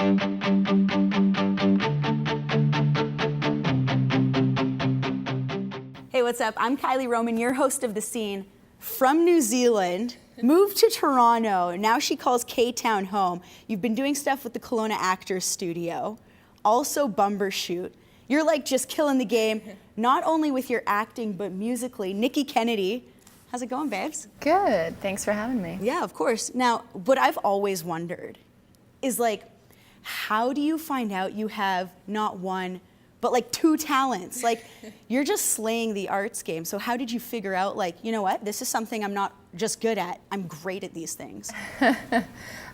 Hey, what's up? I'm Kylee Roman, your host of The Scene, from New Zealand, moved to Toronto. Now she calls K-Town home. You've been doing stuff with the Kelowna Actors Studio, also Bumbershoot. You're like just killing the game, not only with your acting, but musically. Niki Kennedy, how's it going, babes? Good, thanks for having me. Yeah, of course. Now, what I've always wondered is like, how do you find out you have not one, but like two talents? Like, you're just slaying the arts game. So how did you figure out, like, you know what, this is something I'm not just good at, I'm great at these things?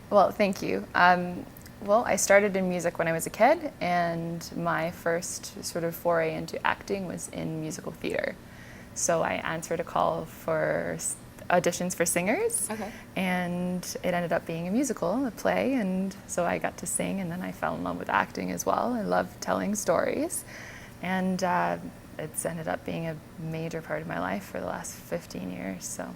Well, thank you. Well, I started in music when I was a kid, and my first sort of foray into acting was in musical theater. So I answered a call for auditions for singers, and it ended up being a musical, a play, and so I got to sing, and then I fell in love with acting as well. I love telling stories, and it's ended up being a major part of my life for the last 15 years. So.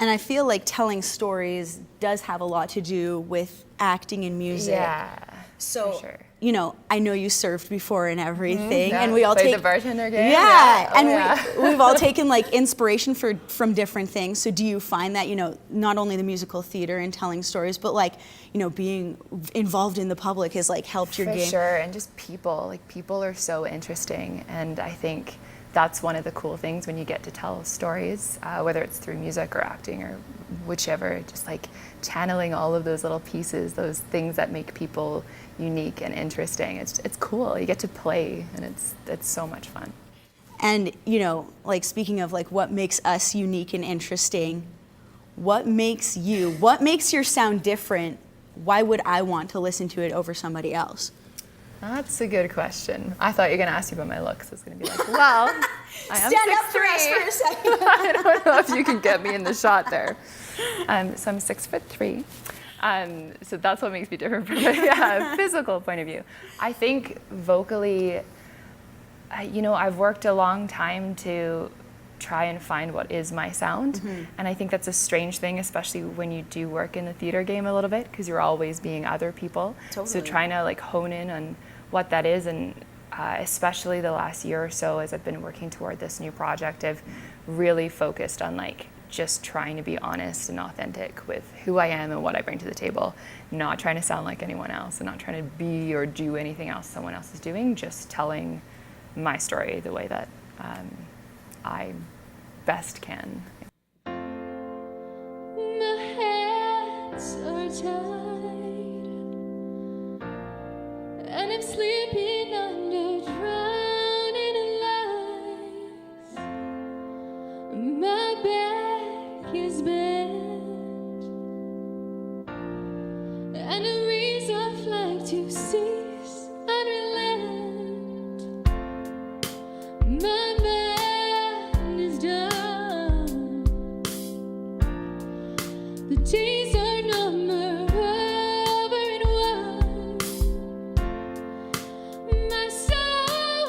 And I feel like telling stories does have a lot to do with acting and music. Yeah, so, for sure. You know, I know you served before and everything, Yeah, and we all played take the bartender game. Yeah, Oh, and yeah. we've all taken like inspiration from different things. So do you find that, you know, not only the musical theater and telling stories, but like, you know, being involved in the public has like helped your game? For sure, and just people. Like, people are so interesting, and I think that's one of the cool things when you get to tell stories, whether it's through music or acting or whichever, just like channeling all of those little pieces, those things that make people unique and interesting. It's cool. You get to play, and it's so much fun. And, you know, like, speaking of like what makes us unique and interesting, what makes your sound different? Why would I want to listen to it over somebody else? That's a good question. I thought you were going to ask me about my looks. I was going to be like, well, I am 6'3". Stand up for us for a second. I don't know if you can get me in the shot there. So I'm 6'3". So that's what makes me different from a physical point of view. I think vocally, you know, I've worked a long time to try and find what is my sound. And I think that's a strange thing, especially when you do work in the theater game a little bit, because you're always being other people. Totally. So trying to like hone in on what that is, and especially the last year or so as I've been working toward this new project, I've really focused on like just trying to be honest and authentic with who I am and what I bring to the table, not trying to sound like anyone else and not trying to be or do anything else someone else is doing, just telling my story the way that I best can. My hands are tied, and I'm sleeping under drowning lights. My back is bent, and the rays of light to cease and relent. My man is done. The days are numbered over and one. My soul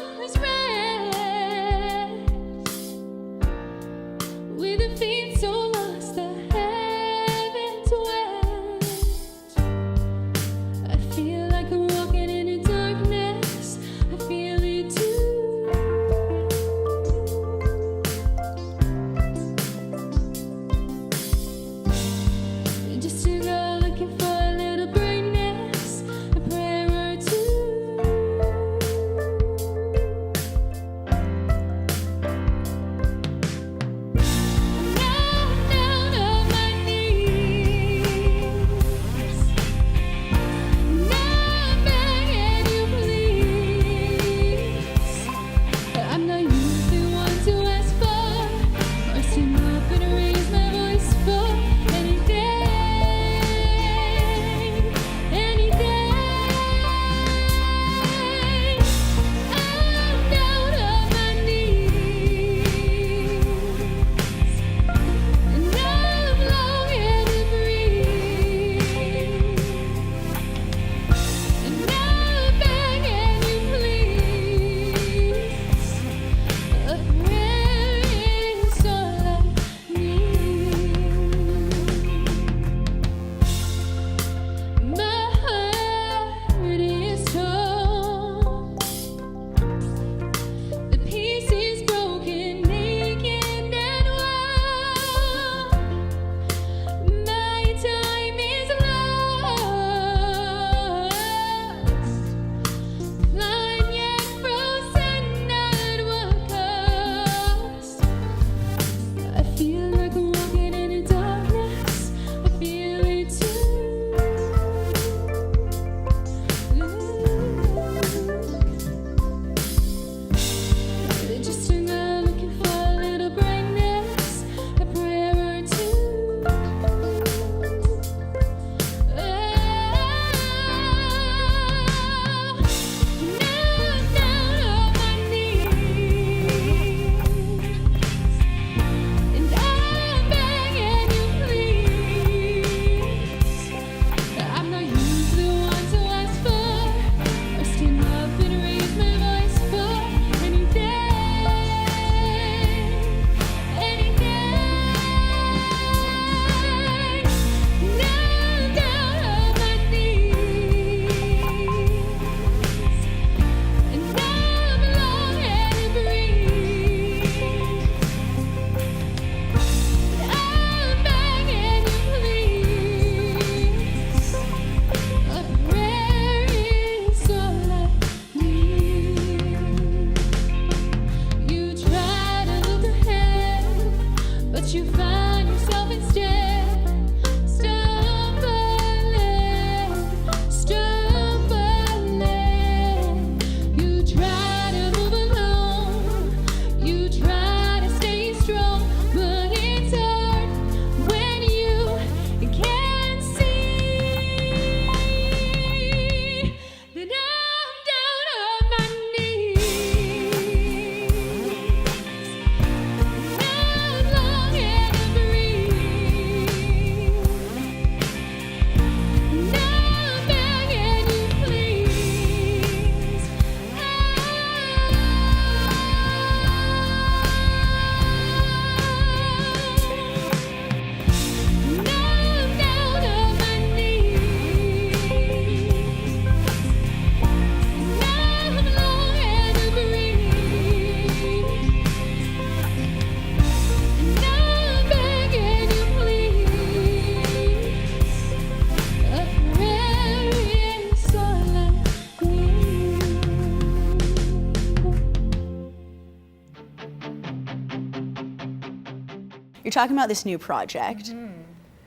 You're talking about this new project.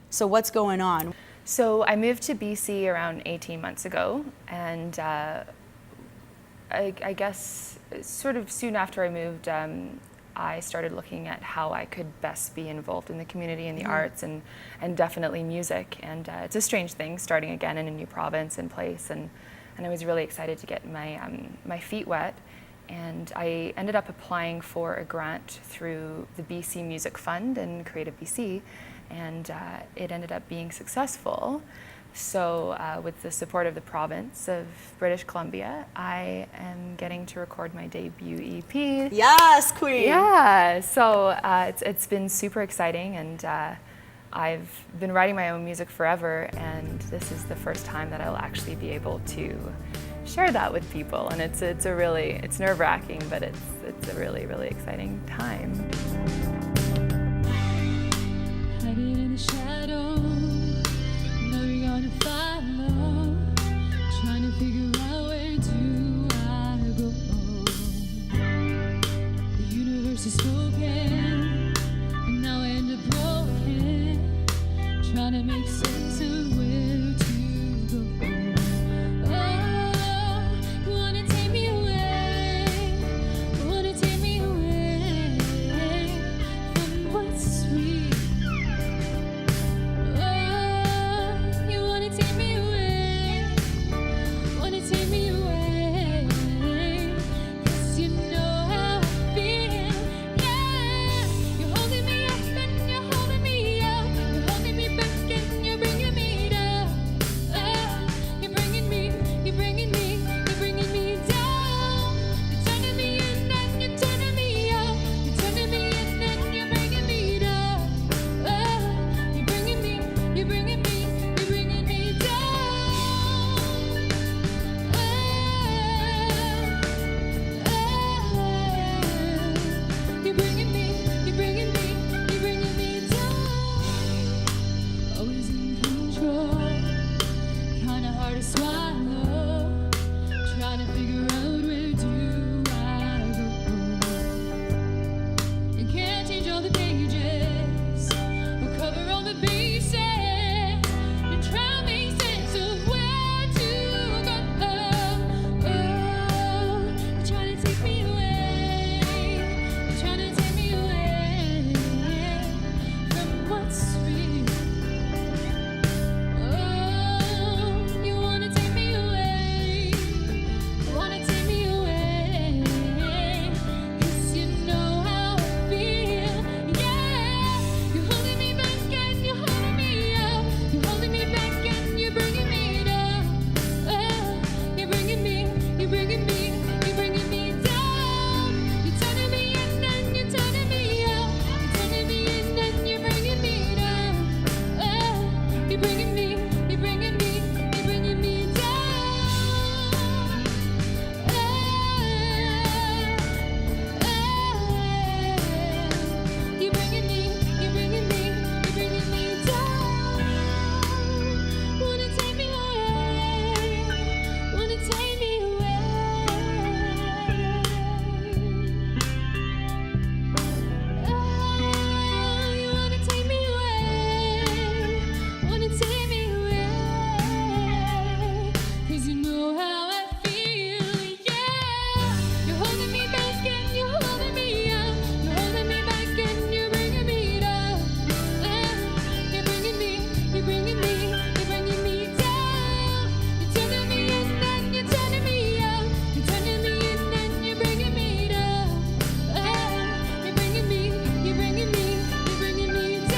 So what's going on? So I moved to BC around 18 months ago, and I guess sort of soon after I moved, I started looking at how I could best be involved in the community and the arts, and definitely music. And it's a strange thing starting again in a new province and place, and I was really excited to get my feet wet. And I ended up applying for a grant through the BC Music Fund and Creative BC, and it ended up being successful. So with the support of the province of British Columbia, I am getting to record my debut EP. Yes, queen. Yeah, so it's been super exciting, and I've been writing my own music forever, and this is the first time that I'll actually be able to share that with people, and it's nerve-wracking, but it's a really, really exciting time. Hiding in the shadow, know you're gonna follow. Trying to figure out where do I go. The universe is spoken, and now I end up broken. Trying to make sense of where to go. Oh, you wanna take me away? You wanna take me away from what's sweet? Oh, you wanna take me away? Wanna take me away? 'Cause you know how I feel. Yeah, you're holding me up and you're holding me up. You're holding me back and you're bringing me down. Oh, you're bringing me down. You're turning me in and you're turning me out. You're turning me in and you're bringing me down. Oh, you're bringing me down. Oh, you're bringing me down. Always in control, kinda hard to swallow. Trying to figure out where do I go. You can't change all the pages or cover all the bases. You're trying to make sense of where to go. Oh, you're trying to take me away. You're trying to take me away from what's real. Oh, you wanna take me away. You wanna take me away. 'Cause you know how I feel. Yeah, you're holding me back and you're holding me up. You're holding me back and you're bringing me down. Oh, you're bringing me down. You're turning me in and you're turning me out. You're turning me in and you're bringing me down. Oh, you're bringing me down. You're bringing me down. You're bringing me down. Wanna take me away? Wanna take me away? Oh, you wanna take me away? Wanna take me away? 'Cause you know how I feel. Yeah, you're holding me back and you're holding me up. You're holding me back and you're bringing me down. You're bringing me down. You're turning me in and you're turning me out. You're turning me in and you're bringing me down. You're bringing me down. You're bringing me down.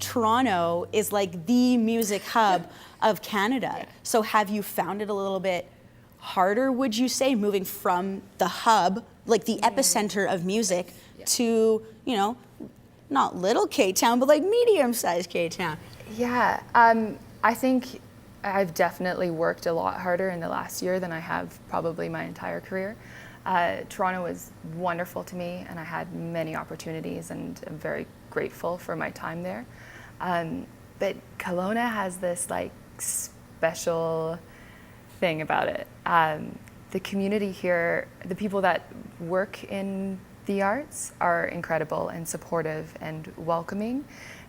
Toronto is like the music hub of Canada. So have you found it a little bit harder, would you say, moving from the hub, like the epicenter of music, to, you know, not little K-Town, but like medium-sized K-Town? Yeah, I think I've definitely worked a lot harder in the last year than I have probably my entire career. Toronto was wonderful to me, and I had many opportunities, and I'm very grateful for my time there. But Kelowna has this like special thing about it. The community here, the people that work in the arts are incredible and supportive and welcoming.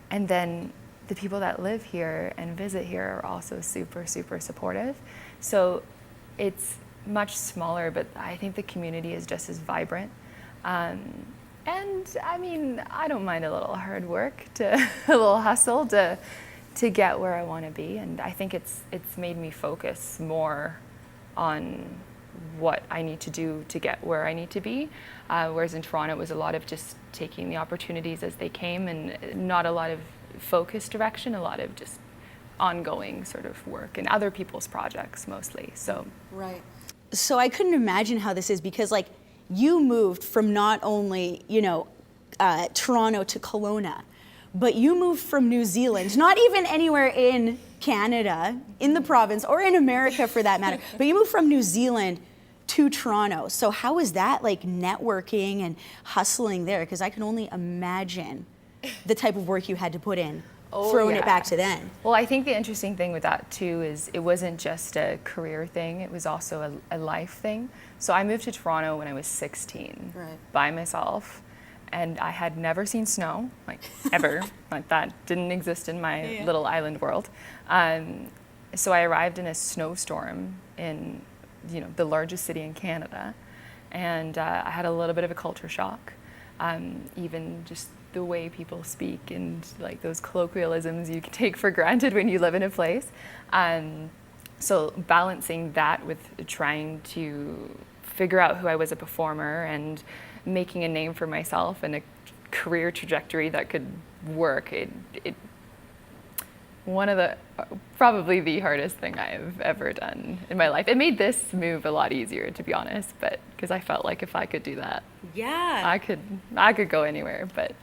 And then the people that live here and visit here are also super, super supportive. So it's much smaller, but I think the community is just as vibrant. And I mean, I don't mind a little hard work, a little hustle to get where I want to be. And I think it's made me focus more on what I need to do to get where I need to be. Whereas in Toronto, it was a lot of just taking the opportunities as they came and not a lot of focused direction, a lot of just ongoing sort of work and other people's projects mostly. So right. So I couldn't imagine how this is, because like you moved from not only, Toronto to Kelowna, but you moved from New Zealand, not even anywhere in Canada, in the province, or in America for that matter, but you moved from New Zealand to Toronto. So how was that like networking and hustling there? Because I can only imagine the type of work you had to put in, throwing it back to then. Well, I think the interesting thing with that too is it wasn't just a career thing, it was also a life thing. So I moved to Toronto when I was 16 by myself. And I had never seen snow, like ever. Like that didn't exist in my little island world. So I arrived in a snowstorm in, the largest city in Canada, and I had a little bit of a culture shock. Even just the way people speak and like those colloquialisms you can take for granted when you live in a place. So balancing that with trying to figure out who I was a performer and making a name for myself and a career trajectory that could work. One of the, probably the hardest thing I've ever done in my life. It made this move a lot easier, to be honest, but because I felt like if I could do that, I could go anywhere. But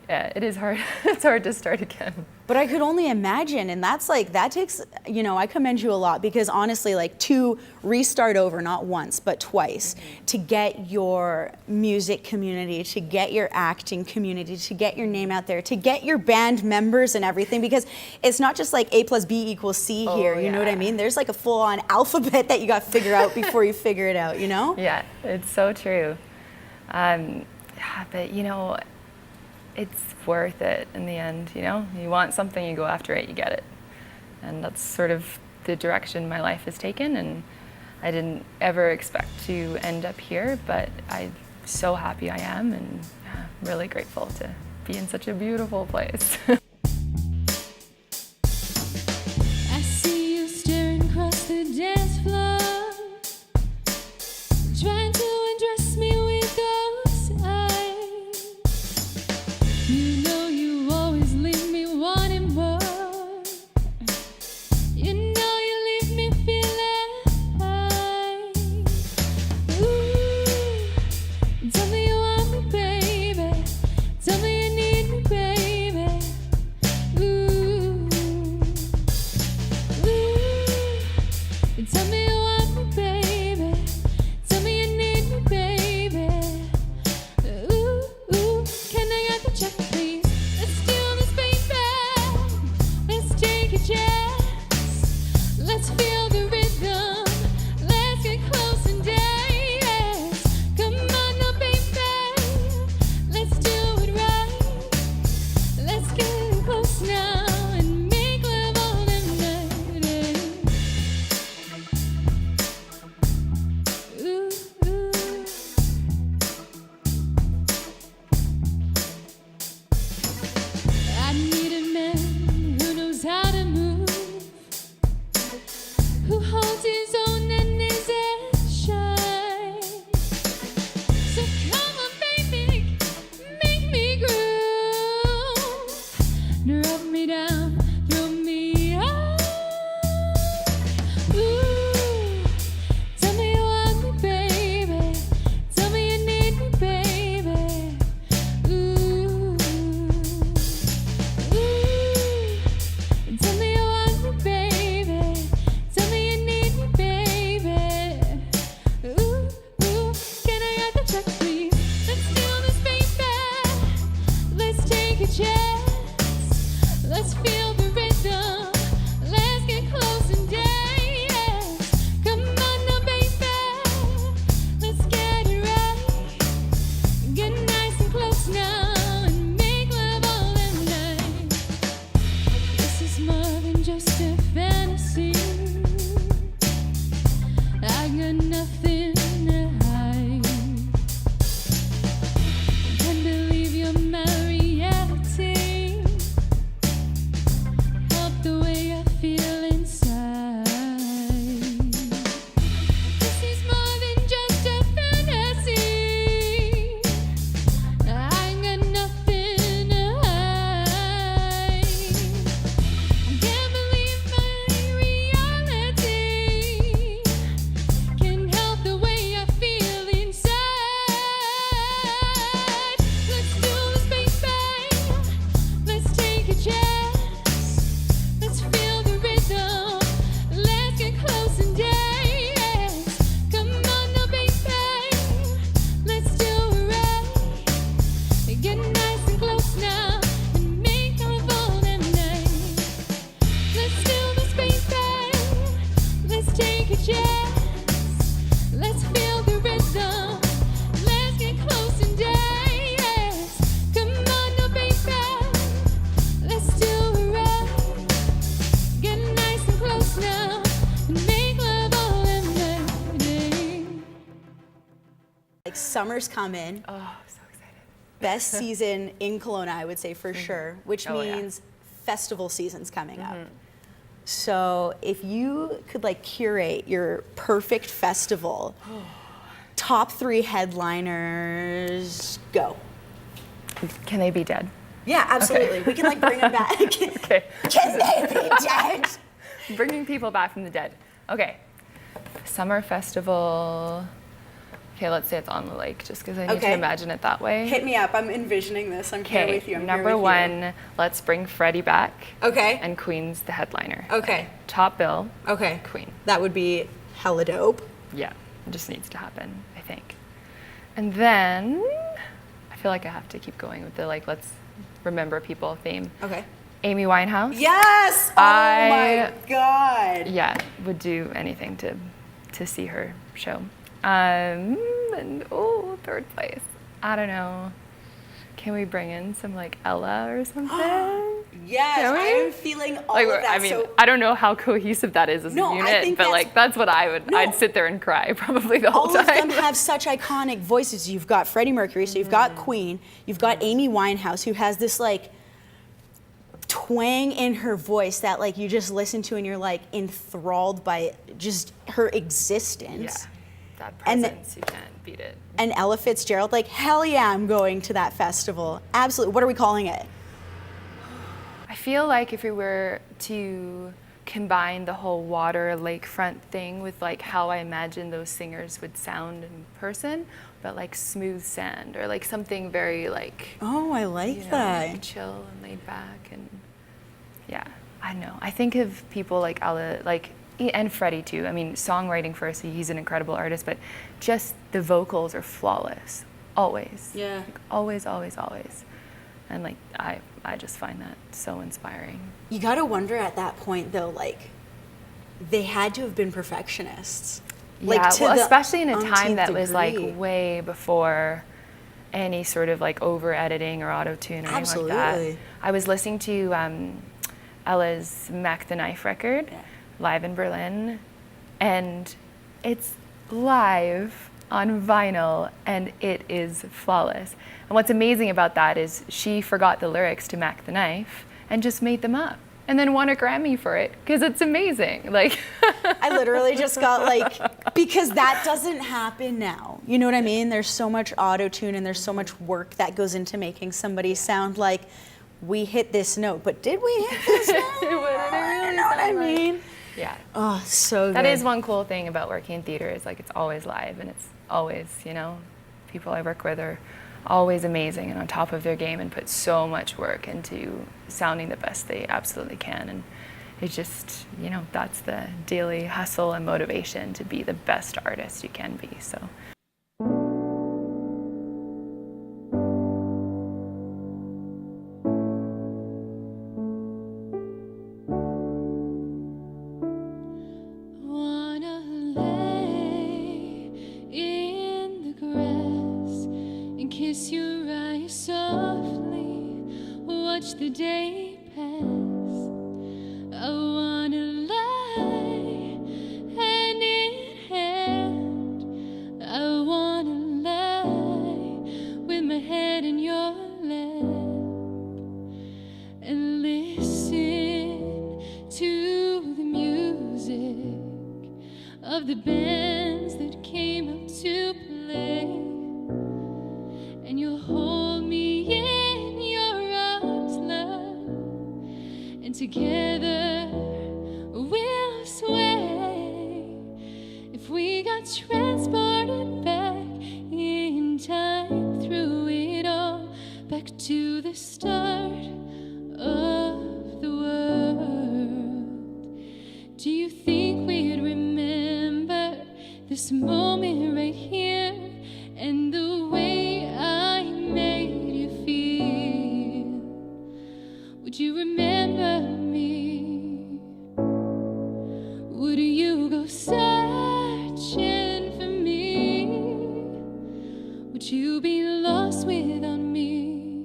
yeah, it is hard. It's hard to start again. But I could only imagine, and that's like, that takes, I commend you a lot, because honestly, like to restart over, not once, but twice, to get your music community, to get your acting community, to get your name out there, to get your band members and everything, because it's not just like A plus B equals C here, you know what I mean? There's like a full-on alphabet that you got to figure out before you figure it out, Yeah, it's so true. But it's worth it in the end, You want something, you go after it, you get it. And that's sort of the direction my life has taken, and I didn't ever expect to end up here, but I'm so happy I am, and really grateful to be in such a beautiful place. I see you staring across the dance floor, trying to undress me with those eyes. You always leave me wanting more. You leave me feeling high. Ooh, tell me you want me, baby. Tell me you need me, baby. summer's coming. Oh, I'm so excited. Best season in Kelowna, I would say for sure, which Oh, yeah. means festival season's coming up. So if you could like curate your perfect festival, top 3 headliners, go. Can they be dead? Yeah, absolutely. We can like bring them back. Okay. Can they be dead? Bringing people back from the dead. Okay. Summer festival. Okay, let's say it's on the lake, just because I need to Okay. imagine it that way. Hit me up. I'm envisioning this. I'm here Okay, with you. I'm number here with one, let's bring Freddie back. You. Okay. And Queen's the headliner. Okay. Top bill, Okay. Queen. That would be hella dope. Yeah, it just needs to happen, I think. And then, I feel like I have to keep going with the like, let's remember people theme. Okay. Amy Winehouse. Yes! Oh my God. Yeah, would do anything to see her show. And third place. I don't know. Can we bring in some like Ella or something? Yes, Can we? I am feeling all Like, of that. I mean, So I don't know how cohesive that is as No, a I unit, think but that's- like that's what I would. No. I'd sit there and cry probably the whole all of time. them have such iconic voices. You've got Freddie Mercury, so you've got Queen, you've got Amy Winehouse, who has this like twang in her voice that like you just listen to and you're like enthralled by just her Yeah, existence. that And presence, you can't beat it. And Ella Fitzgerald, like hell yeah, I'm going to that festival. Absolutely. What are we calling it? I feel like if we were to combine the whole water lakefront thing with like how I imagine those singers would sound in person, but like smooth sand or like something very like, Oh, I like you know, that. like chill and laid back and yeah, I know. I think of people like Ella, like and Freddie too. I mean, songwriting first, he's an incredible artist, but just the vocals are flawless, always. Yeah. Like, always, always, always. And like I just find that so inspiring. You gotta wonder at that point though, like they had to have been perfectionists. Like, Yeah, to well, the especially in a time umpteenth that was like degree. way before any sort of like over editing or auto tune or anything like Absolutely. that. I was listening to Ella's Mac the Knife record Yeah. live in Berlin, and it's live on vinyl and it is flawless. And what's amazing about that is she forgot the lyrics to Mac the Knife and just made them up and then won a Grammy for it because it's amazing. Like I literally just got like, because that doesn't happen now. You know what I mean? There's so much auto tune and there's so much work that goes into making somebody sound like we hit this note, but did we hit this note? What did it really You know what I sound like? mean? yeah. Oh, so good. That is one cool thing about working in theater is like it's always live and it's always, you know, people I work with are always amazing and on top of their game and put so much work into sounding the best they absolutely can. And it's just, you know, that's the daily hustle and motivation to be the best artist you can be. So. Wanna lay in the grass and kiss your eyes softly, watch the day pass. I wanna lie hand in hand. I wanna lie with my head in your lap and listen to the music of the bands that came out to play, and you'll hold me in your arms, love, and together we'll sway. If we got transported back in time through it all, back to the start of the world, do you think we'd remember this moment right here and the way I made you feel? Would you remember me? Would you go searching for me? Would you be lost without me?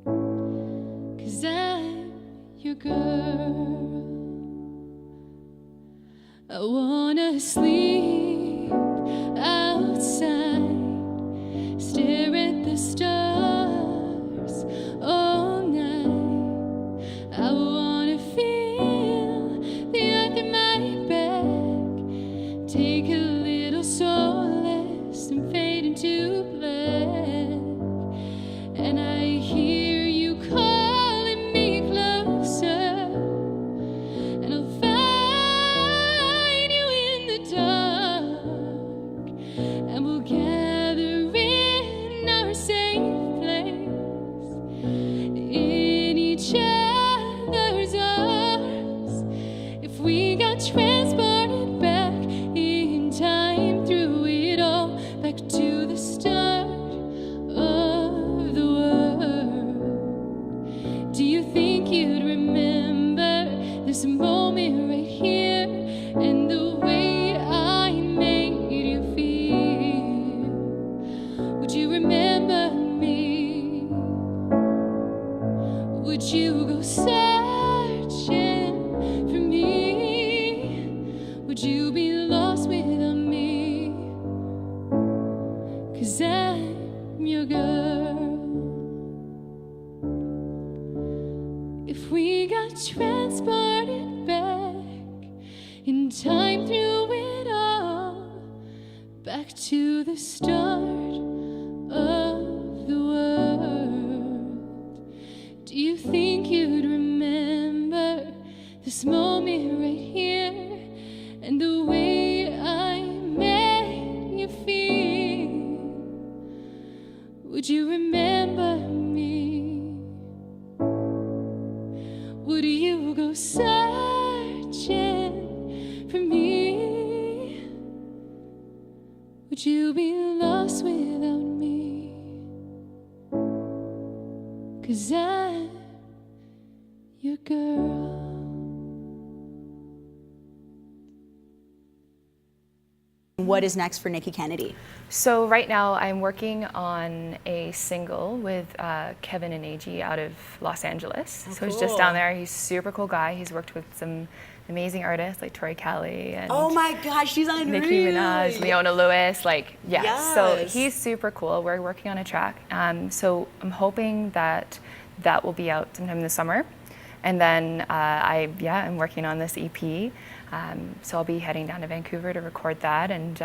'Cause I'm your girl. I wanna sleep outside remember me? Would you go searching for me? Would you be lost without me? 'Cause I'm your girl. If we got transported back in time through it all, back to the start of the world, do you think you'd remember this moment right here and the way I made you feel? Would you remember me? Would you go searching for me? Would you be lost without me? 'Cause I'm your girl. What is next for Niki Kennedy? So right now I'm working on a single with Kevin and AG out of Los Angeles. So he's just down there. He's a super cool guy. He's worked with some amazing artists like Tori Kelly and Oh my gosh, she's on Nicki Minaj, Leona Lewis, like, yeah. Yes. So he's super cool. We're working on a track. So I'm hoping that that will be out sometime this summer. And then I'm working on this EP. So I'll be heading down to Vancouver to record that, and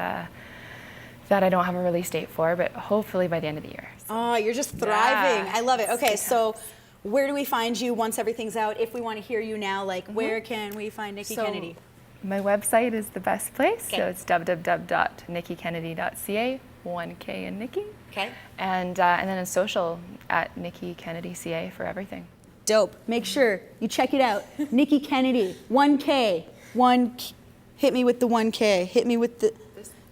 that I don't have a release date for, but hopefully by the end of the year. Oh, you're just thriving. Yeah. I love it. Okay, so where do we find you once everything's out? If we want to hear you now, like where can we find Niki Kennedy? My website is the best place. Okay. So it's www.nikikennedy.ca, 1K in Niki. Okay. And then in social at Niki Kennedy CA for everything. Dope. Make sure you check it out. Niki Kennedy, 1K. Hit me with the 1K. Hit me with the.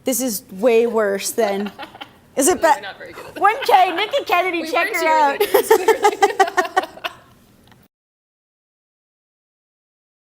This is way worse than. Is it bad? Not very good at that. 1K, Niki Kennedy, check her out.